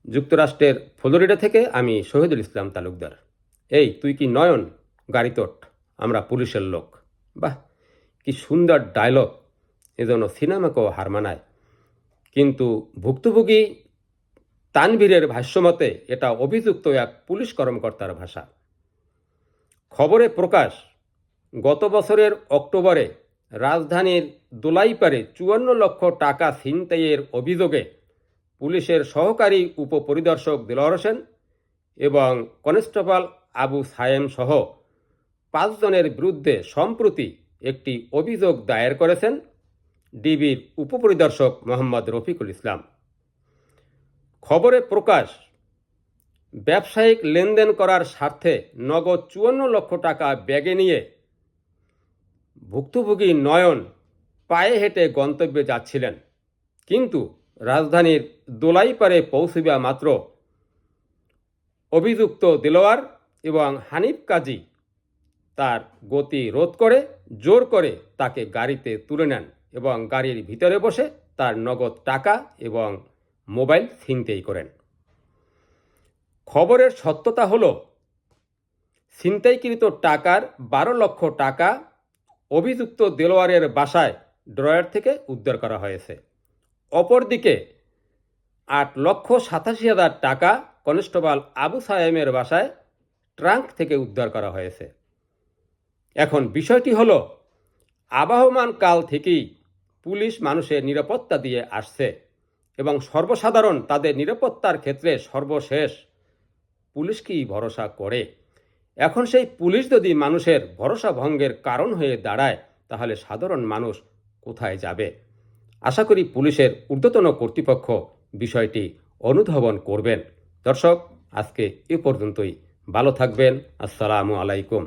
যুক্তরাষ্ট্রের ফ্লোরিডা থেকে আমি শহীদুল ইসলাম তালুকদার। এই তুই কি নয়ন, গাড়ি তোট, আমরা পুলিশের লোক। বাহ, কি সুন্দর ডায়লগ, এজন্য সিনেমাকেও হার মানায়। কিন্তু ভুক্তভোগী তানভীরের ভাষ্যমতে এটা অভিযুক্ত এক পুলিশ কর্মকর্তার ভাষা। খবরে প্রকাশ, গত বছরের অক্টোবরে রাজধানীর দোলাইপাড়ে ৫৪ লক্ষ টাকা ছিনতাইয়ের অভিযোগে পুলিশের সহকারী উপপরিদর্শক দেলোয়ার হোসেন এবং কনস্টেবল আবু সায়েম সহ ৫ জনের বিরুদ্ধে সম্প্রতি একটি অভিযোগ দায়ের করেছেন ডিবির উপপরিদর্শক মোহাম্মদ রফিকুল ইসলাম। খবরে প্রকাশ, ব্যবসায়িক লেনদেন করার স্বার্থে নগদ ৫৪ লক্ষ টাকা ব্যাগে নিয়ে ভুক্তভোগী নয়ন পায়ে হেঁটে গন্তব্যে যাচ্ছিলেন, কিন্তু রাজধানীর দোলাইপাড়ে পৌঁছিবা মাত্র অভিযুক্ত দেলোয়ার এবং হানিফ কাজী তার গতি রোধ করে জোর করে তাকে গাড়িতে তুলে নেন এবং গাড়ির ভিতরে বসে তার নগদ টাকা এবং মোবাইল ছিনতাই করেন। খবরের সত্যতা হলো, ছিনতাইকৃত টাকার ১২ লক্ষ টাকা অভিযুক্ত দেলোয়ারের বাসায় ড্রয়ার থেকে উদ্ধার করা হয়েছে। অপরদিকে ৮,৮৭,০০০ টাকা কনস্টেবল আবু সায়েমের বাসায় ট্রাঙ্ক থেকে উদ্ধার করা হয়েছে। এখন বিষয়টি হলো, আবহমান কাল থেকেই পুলিশ মানুষের নিরাপত্তা দিয়ে আসছে এবং সর্বসাধারণ তাদের নিরাপত্তার ক্ষেত্রে সর্বশেষ পুলিশকেই ভরসা করে। এখন সেই পুলিশ যদি মানুষের ভরসা ভঙ্গের কারণ হয়ে দাঁড়ায়, তাহলে সাধারণ মানুষ কোথায় যাবে? আশা করি পুলিশের ঊর্ধ্বতন কর্তৃপক্ষ বিষয়টি অনুধাবন করবেন। দর্শক, আজকে এ পর্যন্তই। ভালো থাকবেন। আসসালামু আলাইকুম।